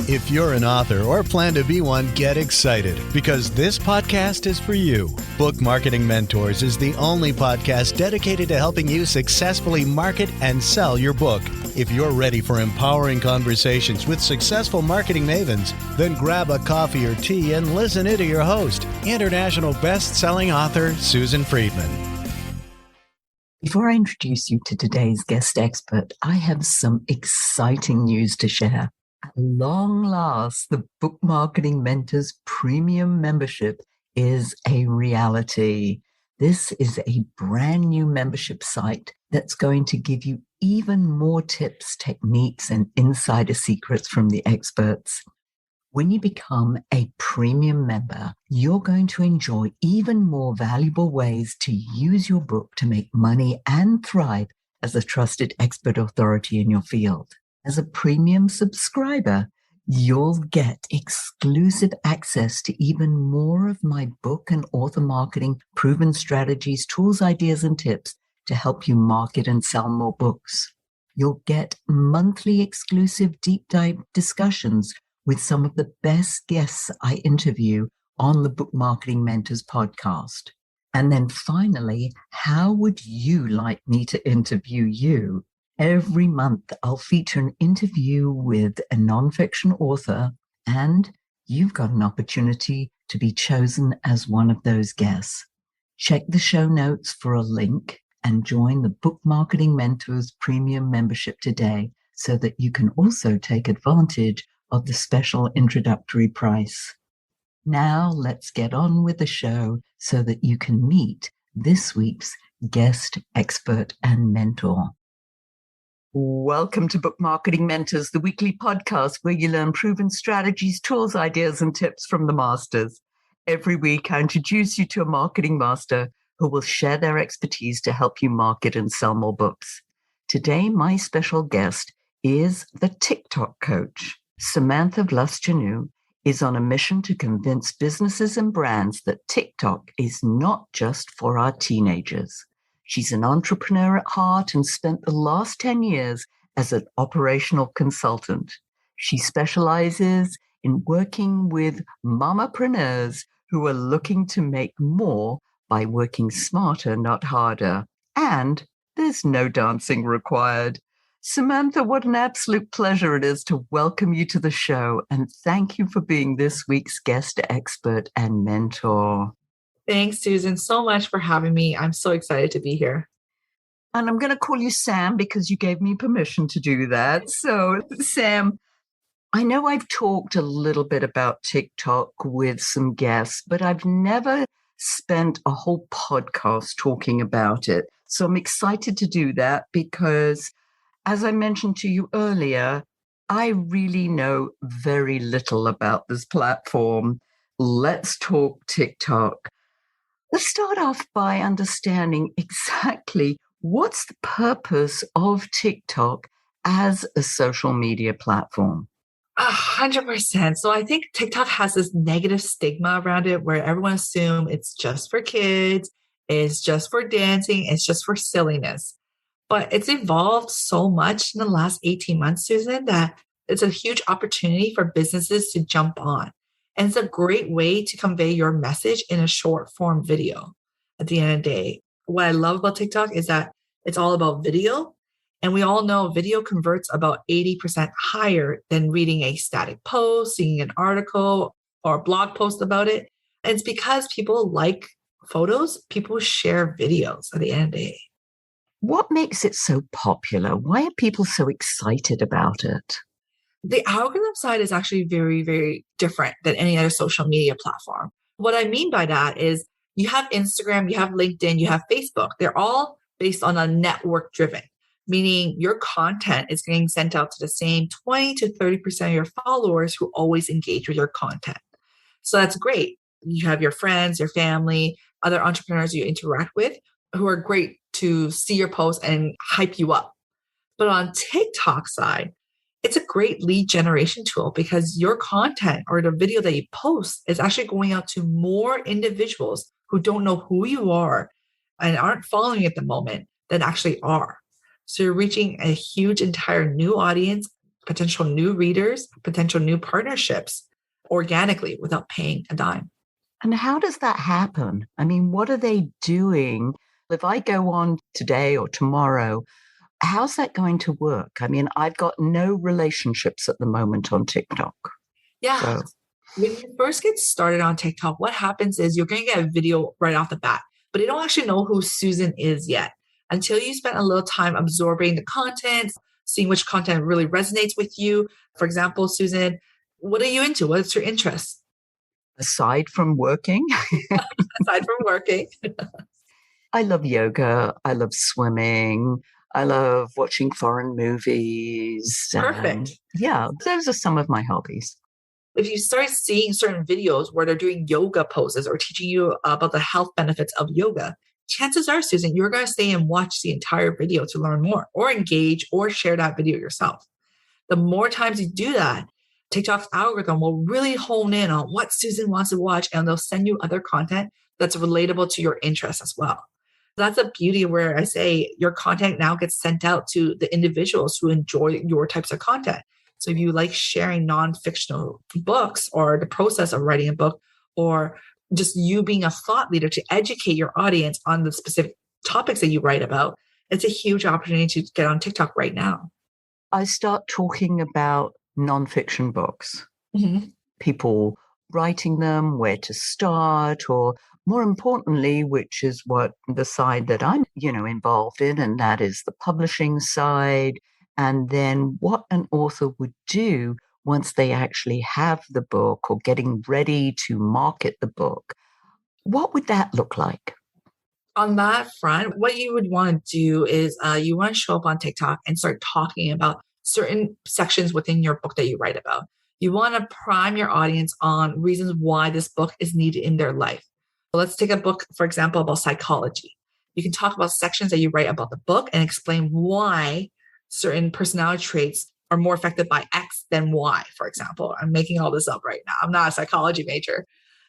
If you're an author or plan to be one, get excited because this podcast is for you. Book Marketing Mentors is the only podcast dedicated to helping you successfully market and sell your book. If you're ready for empowering conversations with successful marketing mavens, then grab a coffee or tea and listen in to your host, international best-selling author Susan Friedman. Before I introduce you to today's guest expert, I have some exciting news to share. At long last, the Book Marketing Mentors Premium membership is a reality. This is a brand new membership site that's going to give you even more tips, techniques, and insider secrets from the experts. When you become a premium member, you're going to enjoy even more valuable ways to use your book to make money and thrive as a trusted expert authority in your field. As a premium subscriber, you'll get exclusive access to even more of my book and author marketing proven strategies, tools, ideas, and tips to help you market and sell more books. You'll get monthly exclusive deep dive discussions with some of the best guests I interview on the Book Marketing Mentors podcast. And then finally, how would you like me to interview you? Every month, I'll feature an interview with a nonfiction author, and you've got an opportunity to be chosen as one of those guests. Check the show notes for a link and join the Book Marketing Mentors Premium membership today so that you can also take advantage of the special introductory price. Now, let's get on with the show so that you can meet this week's guest expert and mentor. Welcome to Book Marketing Mentors, the weekly podcast where you learn proven strategies, tools, ideas, and tips from the masters. Every week, I introduce you to a marketing master who will share their expertise to help you market and sell more books. Today, my special guest is the TikTok coach. Samantha Vlascanu is on a mission to convince businesses and brands that TikTok is not just for our teenagers. She's an entrepreneur at heart and spent the last 10 years as an operational consultant. She specializes in working with mamapreneurs who are looking to make more by working smarter, not harder. And there's no dancing required. Samantha, what an absolute pleasure it is to welcome you to the show. And thank you for being this week's guest expert and mentor. Thanks, Susan, so much for having me. I'm so excited to be here. And I'm going to call you Sam because you gave me permission to do that. So, Sam, I know I've talked a little bit about TikTok with some guests, but I've never spent a whole podcast talking about it. So I'm excited to do that because, as I mentioned to you earlier, I really know very little about this platform. Let's talk TikTok. Let's start off by understanding exactly what's the purpose of TikTok as a social media platform. 100%. So I think TikTok has this negative stigma around it where everyone assumes it's just for kids, it's just for dancing, it's just for silliness. But it's evolved so much in the last 18 months, Susan, that it's a huge opportunity for businesses to jump on. And it's a great way to convey your message in a short form video at the end of the day. What I love about TikTok is that it's all about video. And we all know video converts about 80% higher than reading a static post, seeing an article or a blog post about it. And it's because people like photos, people share videos at the end of the day. What makes it so popular? Why are people so excited about it? The algorithm side is actually very, very different than any other social media platform. What I mean by that is you have Instagram, you have LinkedIn, you have Facebook. They're all based on a network driven, meaning your content is getting sent out to the same 20 to 30% of your followers who always engage with your content. So that's great. You have your friends, your family, other entrepreneurs you interact with who are great to see your post and hype you up. But on TikTok side, it's a great lead generation tool because your content or the video that you post is actually going out to more individuals who don't know who you are and aren't following at the moment than actually are. So you're reaching a huge entire new audience potential new readers, potential new partnerships organically without paying a dime. And how does that happen? I mean, what are they doing? If I go on today or tomorrow, how's that going to work? I mean, I've got no relationships at the moment on TikTok. Yeah. So, when you first get started on TikTok, what happens is you're going to get a video right off the bat, but you don't actually know who Susan is yet until you spend a little time absorbing the content, seeing which content really resonates with you. For example, Susan, what are you into? What's your interest? aside from working, Aside from working. I love yoga. I love swimming. I love watching foreign movies. Perfect. Yeah, those are some of my hobbies. If you start seeing certain videos where they're doing yoga poses or teaching you about the health benefits of yoga, chances are, Susan, you're going to stay and watch the entire video to learn more or engage or share that video yourself. The more times you do that, TikTok's algorithm will really hone in on what Susan wants to watch, and they'll send you other content that's relatable to your interests as well. That's a beauty where I say your content now gets sent out to the individuals who enjoy your types of content. So if you like sharing non-fictional books or the process of writing a book, or just you being a thought leader to educate your audience on the specific topics that you write about, it's a huge opportunity to get on TikTok right now. I start talking about nonfiction books, Mm-hmm. people writing them, where to start, or more importantly, which is what the side that I'm, involved in, and that is the publishing side. And then what an author would do once they actually have the book or getting ready to market the book. What would that look like? On that front, what you would want to do is you want to show up on TikTok and start talking about certain sections within your book that you write about. You want to prime your audience on reasons why this book is needed in their life. So let's take a book, for example, about psychology. You can talk about sections that you write about the book and explain why certain personality traits are more affected by X than Y, for example. I'm making all this up right now. I'm not a psychology major.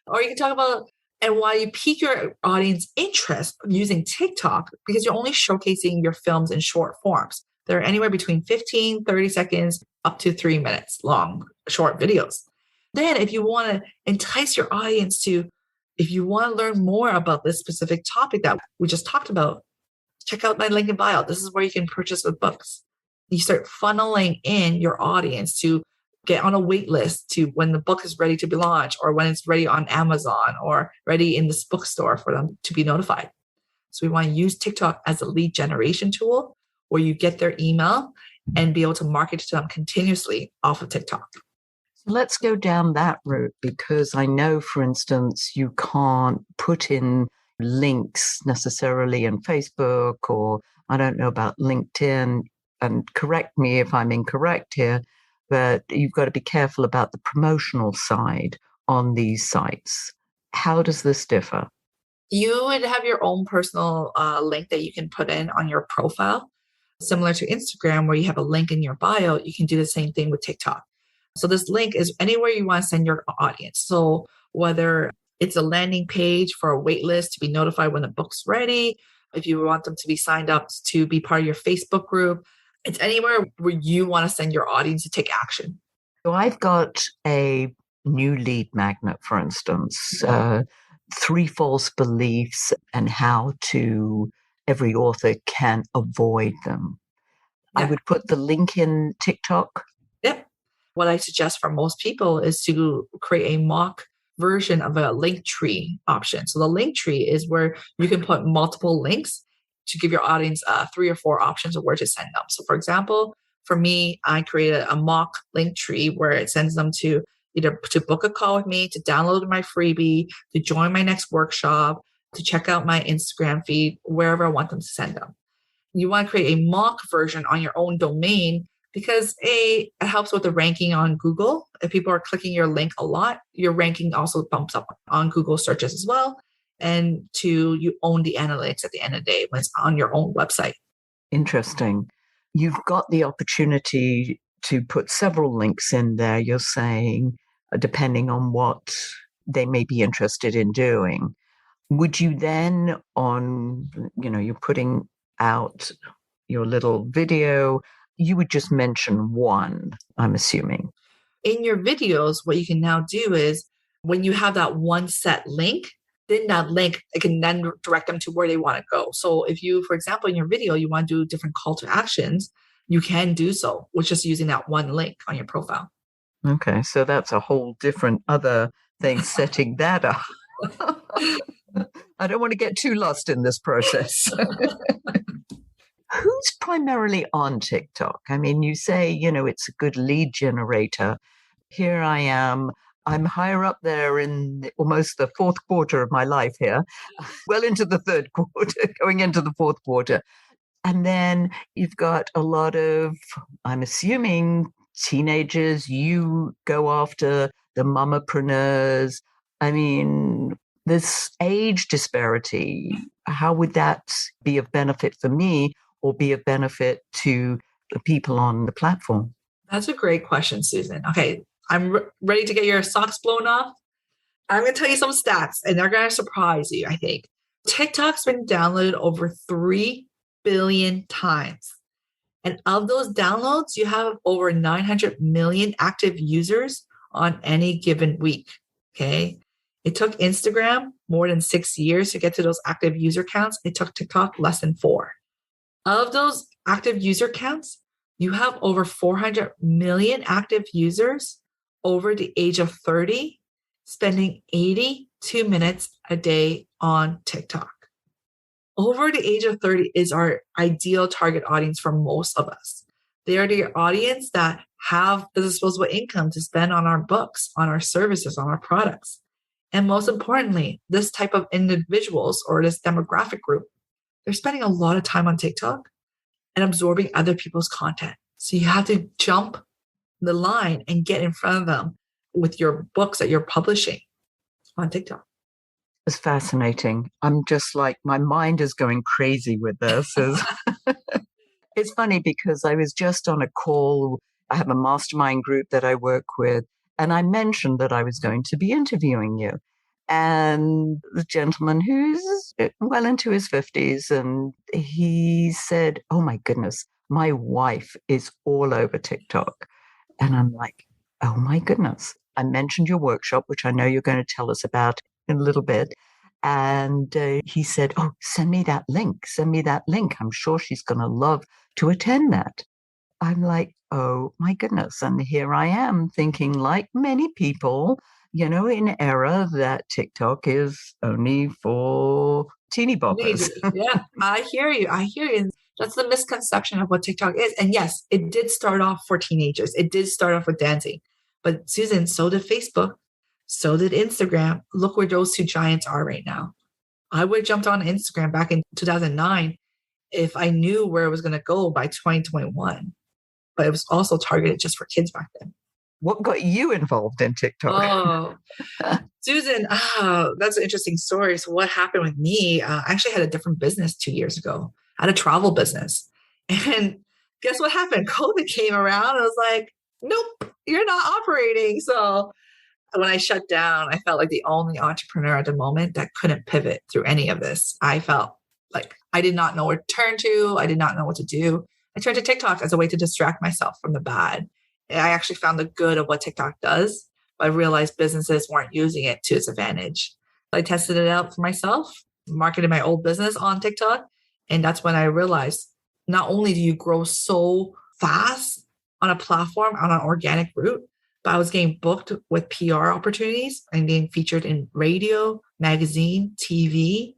Or you can talk about and why you pique your audience interest using TikTok, because you're only showcasing your films in short forms. They're anywhere between 15, 30 seconds up to 3 minutes long, short videos. Then if you want to entice your audience to, if you want to learn more about this specific topic that we just talked about, check out my link in bio. This is where you can purchase the books. You start funneling in your audience to get on a wait list to when the book is ready to be launched, or when it's ready on Amazon or ready in this bookstore for them to be notified. So we want to use TikTok as a lead generation tool where you get their email and be able to market to them continuously off of TikTok. Let's go down that route, because I know, for instance, you can't put in links necessarily in Facebook, or I don't know about LinkedIn, and correct me if I'm incorrect here, but you've got to be careful about the promotional side on these sites. How does this differ? You would have your own personal link that you can put in on your profile. Similar to Instagram, where you have a link in your bio, you can do the same thing with TikTok. So this link is anywhere you want to send your audience. So whether it's a landing page for a wait list to be notified when the book's ready, if you want them to be signed up to be part of your Facebook group, it's anywhere where you want to send your audience to take action. So I've got a new lead magnet, for instance, 3 false beliefs and how every author can avoid them. Yeah. I would put the link in TikTok. Yep. What I suggest for most people is to create a mock version of a link tree option. So the link tree is where you can put multiple links to give your audience 3 or 4 options of where to send them. So for example, for me, I created a mock link tree where it sends them to either to book a call with me, to download my freebie, to join my next workshop, to check out my Instagram feed, wherever I want them to send them. You want to create a mock version on your own domain because it helps with the ranking on Google. If people are clicking your link a lot, your ranking also bumps up on Google searches as well. And you own the analytics at the end of the day when it's on your own website. Interesting. You've got the opportunity to put several links in there, you're saying, depending on what they may be interested in doing. Would you then you're putting out your little video, You would just mention one, I'm assuming. In your videos, what you can now do is when you have that one set link, then that link, it can then direct them to where they want to go. So if you, for example, in your video, you want to do different call to actions, you can do so with just using that one link on your profile. Okay, so that's a whole different other thing, setting that up. I don't want to get too lost in this process. Who's primarily on TikTok? I mean, you say, it's a good lead generator. Here I am. I'm higher up there in almost the fourth quarter of my life here, well into the third quarter, going into the fourth quarter. And then you've got a lot of, I'm assuming, teenagers. You go after the mamapreneurs. I mean, this age disparity, how would that be of benefit for me or be of benefit to the people on the platform? That's a great question, Susan. Okay, I'm ready to get your socks blown off. I'm going to tell you some stats, and they're going to surprise you, I think. TikTok's been downloaded over 3 billion times. And of those downloads, you have over 900 million active users on any given week. Okay. It took Instagram more than 6 years to get to those active user counts. It took TikTok less than 4. Of those active user counts, you have over 400 million active users over the age of 30, spending 82 minutes a day on TikTok. Over the age of 30 is our ideal target audience for most of us. They are the audience that have the disposable income to spend on our books, on our services, on our products. And most importantly, this type of individuals or this demographic group, they're spending a lot of time on TikTok and absorbing other people's content. So you have to jump the line and get in front of them with your books that you're publishing on TikTok. It's fascinating. I'm just like, my mind is going crazy with this. It's funny because I was just on a call. I have a mastermind group that I work with, and I mentioned that I was going to be interviewing you. And the gentleman who's well into his 50s, and he said, "Oh my goodness, my wife is all over TikTok." And I'm like, "Oh my goodness." I mentioned your workshop, which I know you're going to tell us about in a little bit. And he said, "Oh, send me that link. Send me that link. I'm sure she's going to love to attend that." I'm like, oh my goodness. And here I am thinking, like many people, in an era that TikTok is only for teeny boppers. Yeah, I hear you. That's the misconception of what TikTok is. And yes, it did start off for teenagers. It did start off with dancing. But Susan, so did Facebook. So did Instagram. Look where those two giants are right now. I would have jumped on Instagram back in 2009 if I knew where it was going to go by 2021. But it was also targeted just for kids back then. What got you involved in TikTok? Oh, Susan, that's an interesting story. So what happened with me, I actually had a different business 2 years ago. I had a travel business. And guess what happened? COVID came around. I was like, nope, you're not operating. So when I shut down, I felt like the only entrepreneur at the moment that couldn't pivot through any of this. I felt like I did not know where to turn to. I did not know what to do. I turned to TikTok as a way to distract myself from the bad. I actually found the good of what TikTok does, but I realized businesses weren't using it to its advantage. I tested it out for myself, marketed my old business on TikTok. And that's when I realized not only do you grow so fast on a platform on an organic route, but I was getting booked with PR opportunities and getting featured in radio, magazine, TV,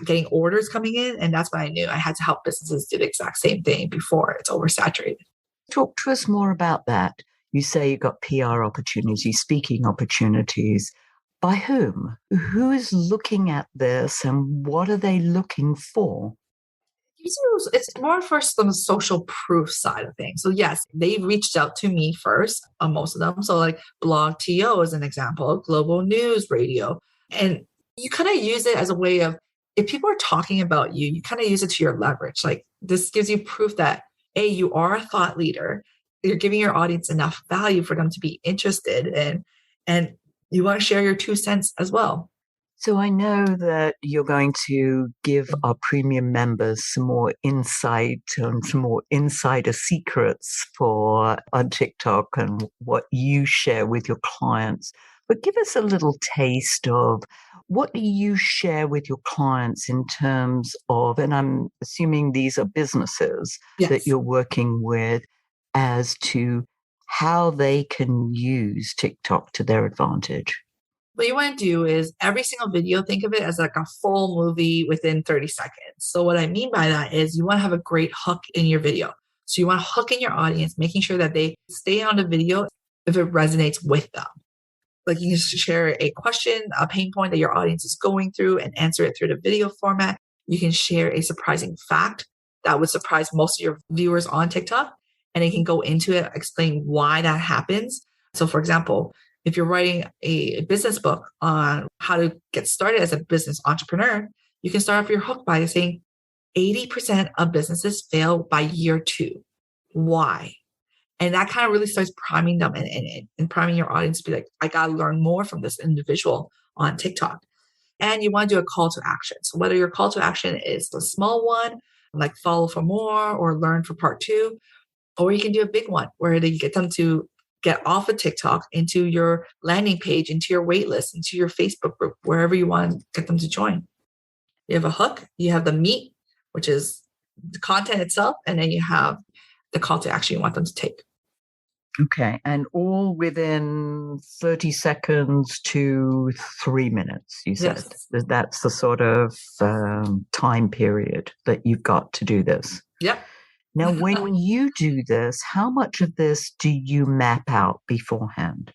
getting orders coming in. And that's when I knew I had to help businesses do the exact same thing before it's oversaturated. Talk to us more about that. You say you got PR opportunities, speaking opportunities. By whom? Who is looking at this and what are they looking for? It's more for the social proof side of things. So yes, they reached out to me first on most of them. So like Blog TO is an example, Global News Radio. And you kind of use it as a way of, if people are talking about you, you kind of use it to your leverage. Like this gives you proof that A, you are a thought leader. You're giving your audience enough value for them to be interested in, and you want to share your 2 cents as well. So I know that you're going to give our premium members some more insight and some more insider secrets for on TikTok and what you share with your clients. But give us a little taste of what do you share with your clients in terms of, and I'm assuming these are businesses that Yes. you're working with, as to how they can use TikTok to their advantage. What you want to do is every single video, think of it as like a full movie within 30 seconds. So what I mean by that is you want to have a great hook in your video. So you want to hook in your audience, making sure that they stay on the video if it resonates with them. Like you can share a question, a pain point that your audience is going through and answer it through the video format. You can share a surprising fact that would surprise most of your viewers on TikTok. And they can go into it, explain why that happens. So for example, if you're writing a business book on how to get started as a business entrepreneur, you can start off your hook by saying 80% of businesses fail by year 2. Why? And that kind of really starts priming them and priming your audience to be like, I got to learn more from this individual on TikTok. And you want to do a call to action. So whether your call to action is the small one, like follow for more or learn for part 2, or you can do a big one where you get them to get off of TikTok into your landing page, into your wait list, into your Facebook group, wherever you want to get them to join. You have a hook, you have the meat, which is the content itself, and then you have the call to action you want them to take. Okay. And all within 30 seconds to 3 minutes, you said. Yes. That's the sort of time period that you've got to do this. Yep. Now, when you do this, how much of this do you map out beforehand?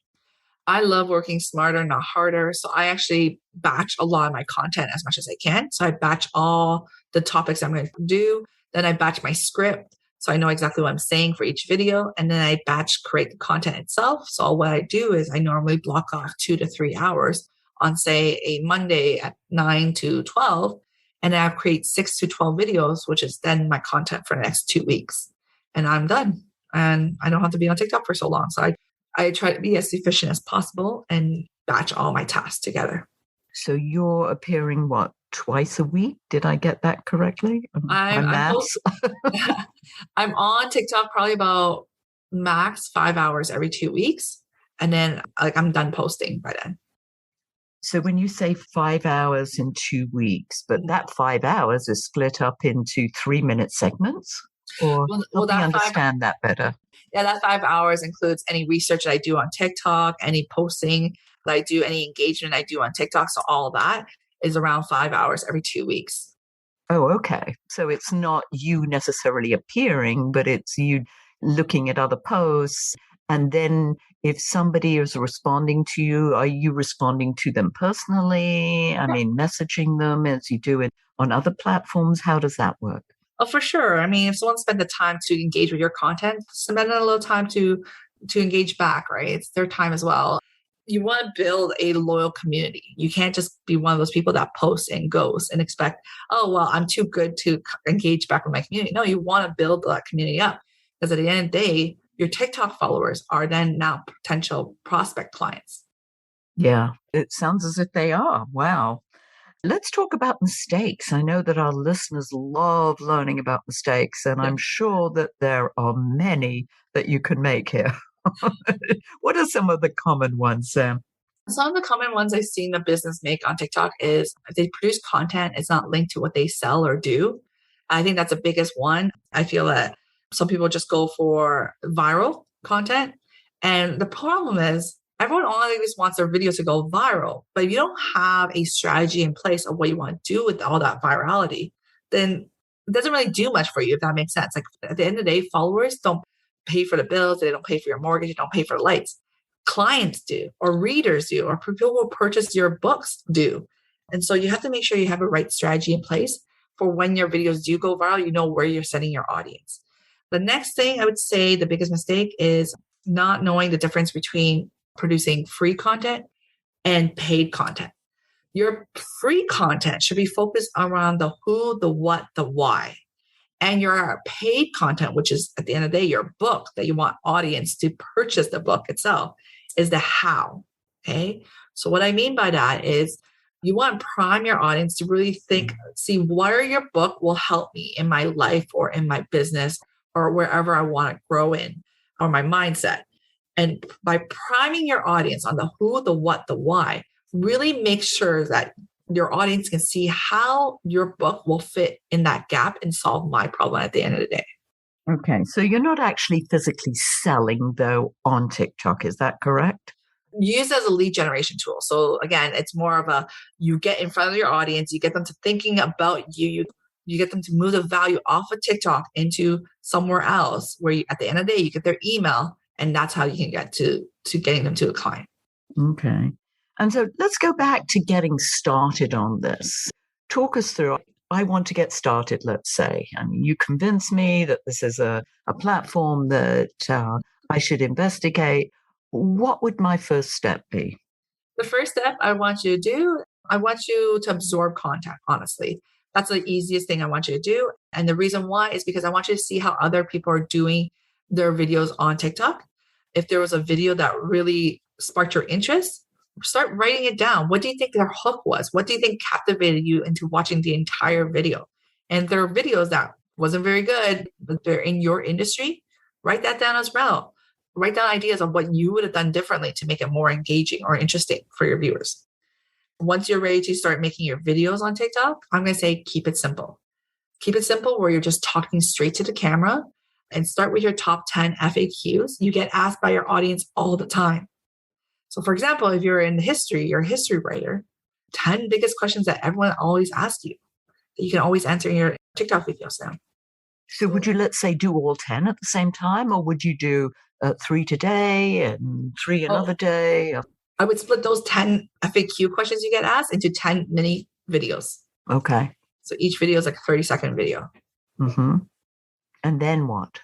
I love working smarter, not harder. So I actually batch a lot of my content as much as I can. So I batch all the topics I'm going to do. Then I batch my script. So I know exactly what I'm saying for each video. And then I batch create the content itself. So what I do is I normally block off 2 to 3 hours on, say, a Monday at 9 to 12. And I create 6 to 12 videos, which is then my content for the next 2 weeks. And I'm done. And I don't have to be on TikTok for so long. So I try to be as efficient as possible and batch all my tasks together. So you're appearing, what, twice a week? Did I get that correctly? I'm on TikTok probably about max 5 hours every 2 weeks. And then I'm done posting by then. So when you say 5 hours in 2 weeks, but that 5 hours is split up into 3-minute segments? Or help me understand that better. Yeah, that 5 hours includes any research that I do on TikTok, any posting that I do, any engagement I do on TikTok. So all of that is around 5 hours every 2 weeks. Oh, okay. So it's not you necessarily appearing, but it's you looking at other posts. And then if somebody is responding to you, are you responding to them personally? I mean, messaging them as you do it on other platforms? How does that work? Oh, for sure. I mean, if someone spent the time to engage with your content, spend a little time to engage back, right? It's their time as well. You want to build a loyal community. You can't just be one of those people that posts and goes and expect, oh, well, I'm too good to engage back with my community. No, you want to build that community up because at the end of the day, your TikTok followers are then now potential prospect clients. Yeah, it sounds as if they are. Wow. Let's talk about mistakes. I know that our listeners love learning about mistakes, and I'm sure that there are many that you can make here. What are some of the common ones, Sam? Some of the common ones I've seen the business make on TikTok is if they produce content, it's not linked to what they sell or do. I think that's the biggest one. I feel that some people just go for viral content. And the problem is everyone always wants their videos to go viral. But if you don't have a strategy in place of what you want to do with all that virality, then it doesn't really do much for you, if that makes sense. Like at the end of the day, followers don't pay for the bills. They don't pay for your mortgage. They don't pay for the lights. Clients do, or readers do, or people who purchase your books do. And so you have to make sure you have a right strategy in place for when your videos do go viral, you know where you're setting your audience. The next thing I would say, the biggest mistake is not knowing the difference between producing free content and paid content. Your free content should be focused around the who, the what, the why. And your paid content, which is at the end of the day, your book that you want audience to purchase the book itself, is the how. Okay. So what I mean by that is You want to prime your audience to really think, see where your book will help me in my life or in my business or wherever I want to grow in or my mindset. And by priming your audience on the who, the what, the why, really make sure that your audience can see how your book will fit in that gap and solve my problem at the end of the day. Okay. So you're not actually physically selling, though, on TikTok. Is that correct? Use as a lead generation tool. So again, it's more of you get in front of your audience, you get them to thinking about you get them to move the value off of TikTok into somewhere else where at the end of the day, you get their email, and that's how you can get to getting them to a client. Okay. And so let's go back to getting started on this. Talk us through. I want to get started, let's say. I mean, you convince me that this is a platform that I should investigate. What would my first step be? The first step I want you to do, I want you to absorb content, honestly. That's the easiest thing I want you to do. And the reason why is because I want you to see how other people are doing their videos on TikTok. If there was a video that really sparked your interest, start writing it down. What do you think their hook was? What do you think captivated you into watching the entire video? And if there are videos that wasn't very good, but they're in your industry, write that down as well. Write down ideas of what you would have done differently to make it more engaging or interesting for your viewers. Once you're ready to start making your videos on TikTok, I'm going to say keep it simple. Keep it simple where you're just talking straight to the camera, and start with your top 10 FAQs you get asked by your audience all the time. So for example, if you're in history, you're a history writer, 10 biggest questions that everyone always asks you that you can always answer in your TikTok videos now. So would you, let's say, do all 10 at the same time, or would you do 3 today and 3 another day? I would split those 10 FAQ questions you get asked into 10 mini videos. Okay. So each video is like a 30-second video. Mm-hmm. And then what?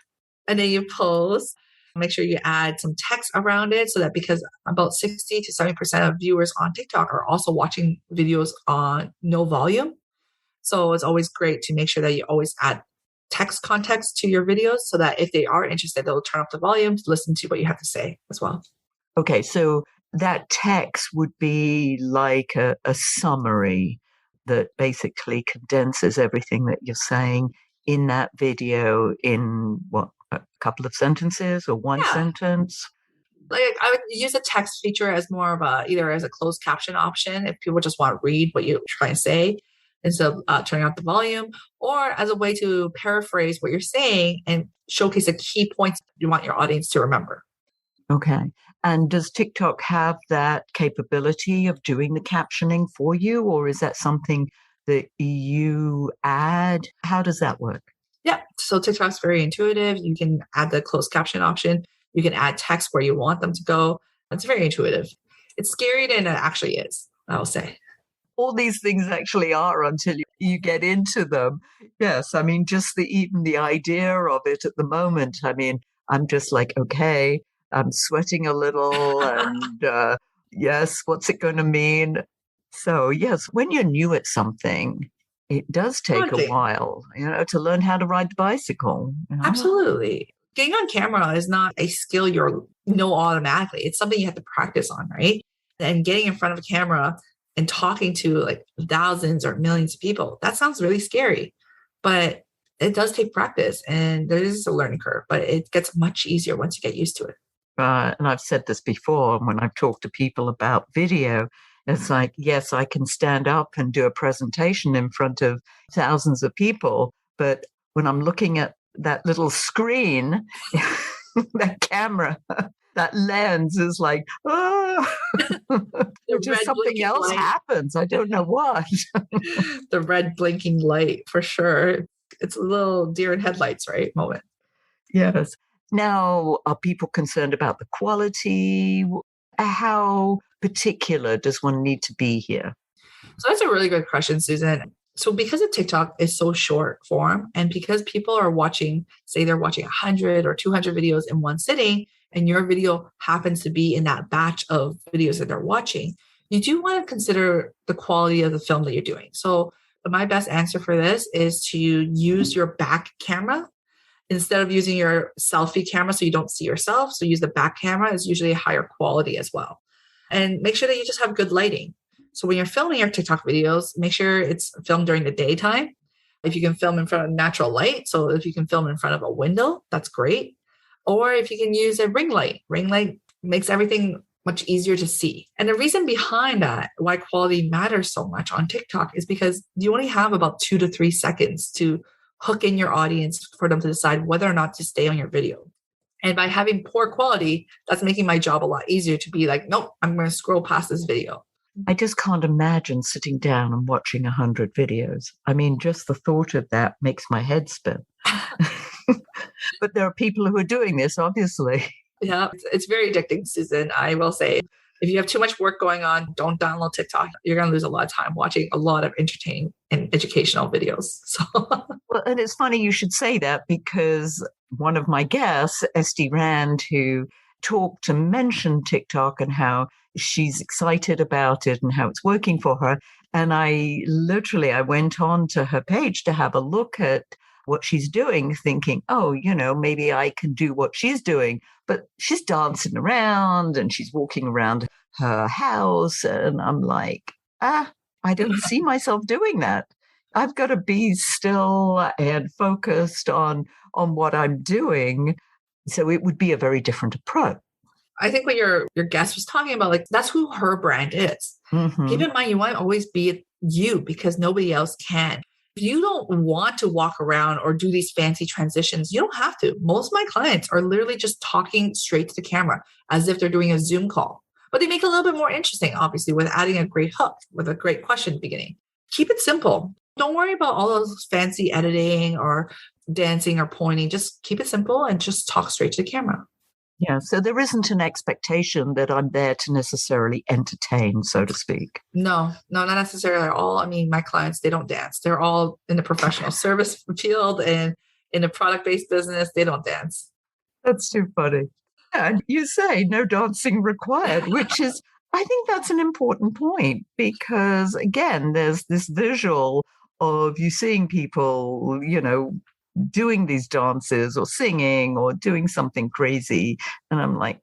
And then you post. Make sure you add some text around it so that because about 60 to 70% of viewers on TikTok are also watching videos on no volume. So it's always great to make sure that you always add text context to your videos so that if they are interested, they'll turn up the volume to listen to what you have to say as well. Okay, so that text would be like a summary that basically condenses everything that you're saying in that video in what, a couple of sentences or one sentence? Like I would use a text feature as more of either as a closed caption option if people just want to read what you're trying to say instead of turning up the volume, or as a way to paraphrase what you're saying and showcase the key points you want your audience to remember. Okay. And does TikTok have that capability of doing the captioning for you, or is that something that you add? How does that work? Yeah. So TikTok's very intuitive. You can add the closed caption option. You can add text where you want them to go. It's very intuitive. It's scary than it actually is, I will say. All these things actually are until you get into them. Yes. I mean, just even the idea of it at the moment. I mean, I'm just like, okay, I'm sweating a little and yes, what's it going to mean? So yes, when you're new at something, it does take a while, to learn how to ride the bicycle. Absolutely. Getting on camera is not a skill you know automatically. It's something you have to practice on, right? And getting in front of a camera and talking to like thousands or millions of people, that sounds really scary, but it does take practice and there is a learning curve, but it gets much easier once you get used to it. And I've said this before when I've talked to people about video. It's like, yes, I can stand up and do a presentation in front of thousands of people, but when I'm looking at that little screen, that camera, that lens is like, oh, just something else happens. I don't know what. The red blinking light, for sure. It's a little deer in headlights, right? Moment. Yes. Now, are people concerned about the quality? How particular does one need to be here? So that's a really good question, Susan. So because of TikTok is so short form, and because people are watching, say they're watching 100 or 200 videos in one sitting, and your video happens to be in that batch of videos that they're watching, you do want to consider the quality of the film that you're doing. So my best answer for this is to use your back camera instead of using your selfie camera so you don't see yourself. So use the back camera. Is usually a higher quality as well. And make sure that you just have good lighting. So when you're filming your TikTok videos, make sure it's filmed during the daytime. If you can film in front of natural light, so if you can film in front of a window, that's great. Or if you can use a ring light makes everything much easier to see. And the reason behind that, why quality matters so much on TikTok, is because you only have about 2 to 3 seconds to hook in your audience for them to decide whether or not to stay on your video. And by having poor quality, that's making my job a lot easier to be like, nope, I'm going to scroll past this video. I just can't imagine sitting down and watching 100 videos. I mean, just the thought of that makes my head spin. But there are people who are doing this, obviously. Yeah, it's very addicting, Susan. I will say, if you have too much work going on, don't download TikTok. You're going to lose a lot of time watching a lot of entertaining and educational videos. So, well, and it's funny you should say that, because one of my guests, Esty Rand, who talked to mention TikTok and how she's excited about it and how it's working for her. And I went on to her page to have a look at what she's doing, thinking, oh, maybe I can do what she's doing. But she's dancing around and she's walking around her house. And I'm like, I don't see myself doing that. I've got to be still and focused on what I'm doing. So it would be a very different approach. I think what your guest was talking about, like, that's who her brand is. Mm-hmm. Keep in mind, you want to always be you, because nobody else can. If you don't want to walk around or do these fancy transitions, you don't have to. Most of my clients are literally just talking straight to the camera as if they're doing a Zoom call. But they make it a little bit more interesting, obviously, with adding a great hook, with a great question at the beginning. Keep it simple. Don't worry about all those fancy editing or dancing or pointing. Just keep it simple and just talk straight to the camera. Yeah, so there isn't an expectation that I'm there to necessarily entertain, so to speak. No, not necessarily at all. I mean, my clients, they don't dance. They're all in the professional service field and in a product-based business. They don't dance. That's too funny. And you say no dancing required, which is, I think that's an important point, because, again, there's this visual of you seeing people, doing these dances or singing or doing something crazy. And I'm like,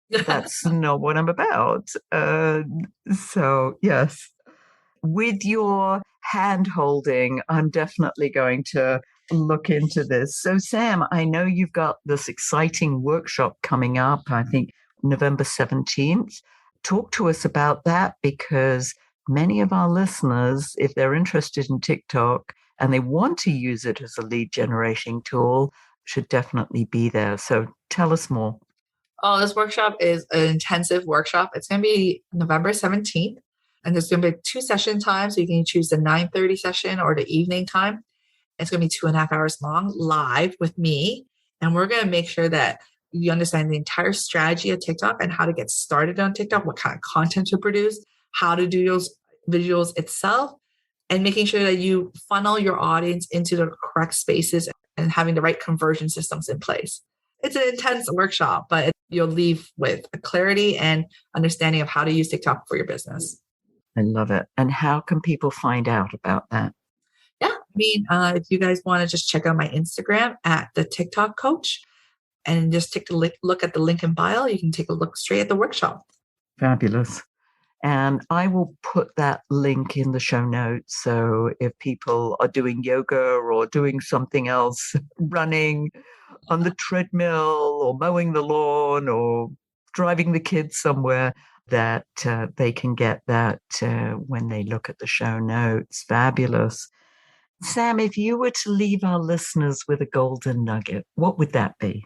that's not what I'm about. So, yes, with your hand holding, I'm definitely going to look into this. So, Sam, I know you've got this exciting workshop coming up, I think November 17th. Talk to us about that, because many of our listeners, if they're interested in TikTok and they want to use it as a lead generation tool, should definitely be there. So tell us more. Oh, this workshop is an intensive workshop. It's going to be November 17th, and there's going to be 2 session times. So you can choose the 9:30 session or the evening time. It's going to be 2.5 hours long, live with me. And we're going to make sure that you understand the entire strategy of TikTok and how to get started on TikTok, what kind of content to produce, how to do those videos itself, and making sure that you funnel your audience into the correct spaces and having the right conversion systems in place. It's an intense workshop, but you'll leave with a clarity and understanding of how to use TikTok for your business. I love it. And how can people find out about that? Yeah, I mean, if you guys want to just check out my Instagram at the TikTok Coach and just take a look at the link in bio, you can take a look straight at the workshop. Fabulous. And I will put that link in the show notes. So if people are doing yoga or doing something else, running on the treadmill or mowing the lawn or driving the kids somewhere, that they can get that when they look at the show notes. Fabulous. Sam, if you were to leave our listeners with a golden nugget, what would that be?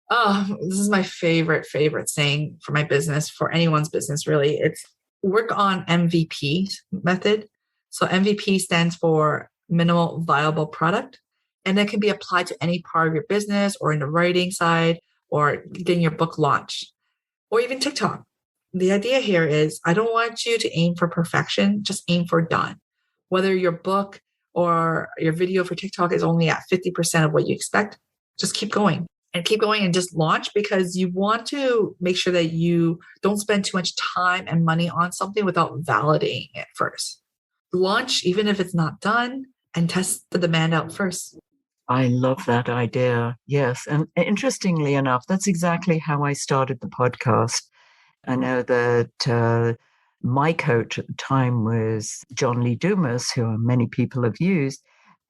Oh, this is my favorite saying for my business, for anyone's business, really. It's work on MVP method. So MVP stands for minimal viable product. And that can be applied to any part of your business or in the writing side or getting your book launched or even TikTok. The idea here is I don't want you to aim for perfection, just aim for done. Whether your book or your video for TikTok is only at 50% of what you expect, just keep going. And keep going and just launch, because you want to make sure that you don't spend too much time and money on something without validating it first. Launch, even if it's not done, and test the demand out first. I love that idea. Yes. And interestingly enough, that's exactly how I started the podcast. I know that my coach at the time was John Lee Dumas, who many people have used.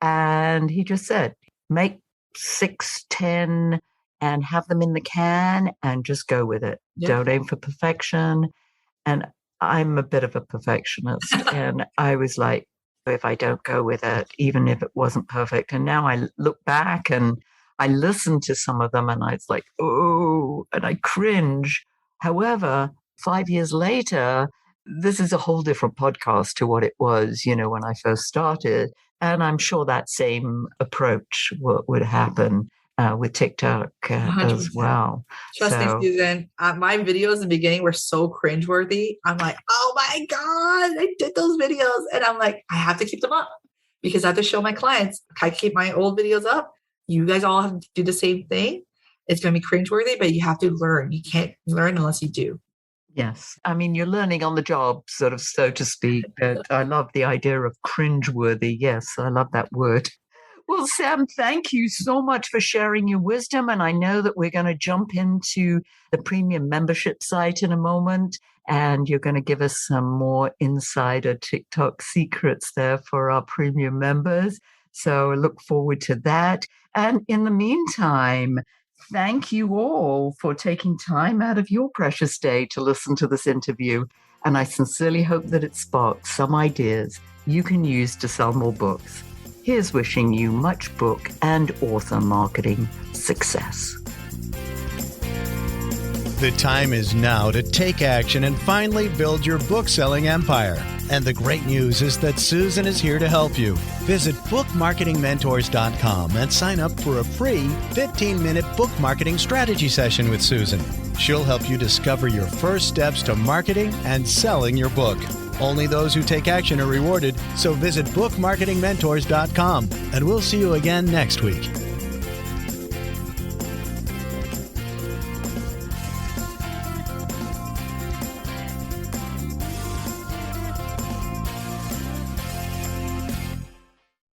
And he just said, make 6, 10 and have them in the can and just go with it. Yep. Don't aim for perfection. And I'm a bit of a perfectionist. And I was like, if I don't go with it, even if it wasn't perfect. And now I look back and I listen to some of them and it's like, oh, and I cringe. However, 5 years later, this is a whole different podcast to what it was, when I first started. And I'm sure that same approach would happen with TikTok as well. Trust me, Susan, my videos in the beginning were so cringeworthy. I'm like, oh my God, I did those videos. And I'm like, I have to keep them up because I have to show my clients, I keep my old videos up. You guys all have to do the same thing. It's going to be cringeworthy, but you have to learn. You can't learn unless you do. Yes. I mean, you're learning on the job, sort of, so to speak. But I love the idea of cringeworthy. Yes, I love that word. Well, Sam, thank you so much for sharing your wisdom. And I know that we're going to jump into the premium membership site in a moment. And you're going to give us some more insider TikTok secrets there for our premium members. So I look forward to that. And in the meantime, thank you all for taking time out of your precious day to listen to this interview. And I sincerely hope that it sparks some ideas you can use to sell more books. Here's wishing you much book and author marketing success. The time is now to take action and finally build your book-selling empire. And the great news is that Susan is here to help you. Visit bookmarketingmentors.com and sign up for a free 15-minute book marketing strategy session with Susan. She'll help you discover your first steps to marketing and selling your book. Only those who take action are rewarded, so visit bookmarketingmentors.com, and we'll see you again next week.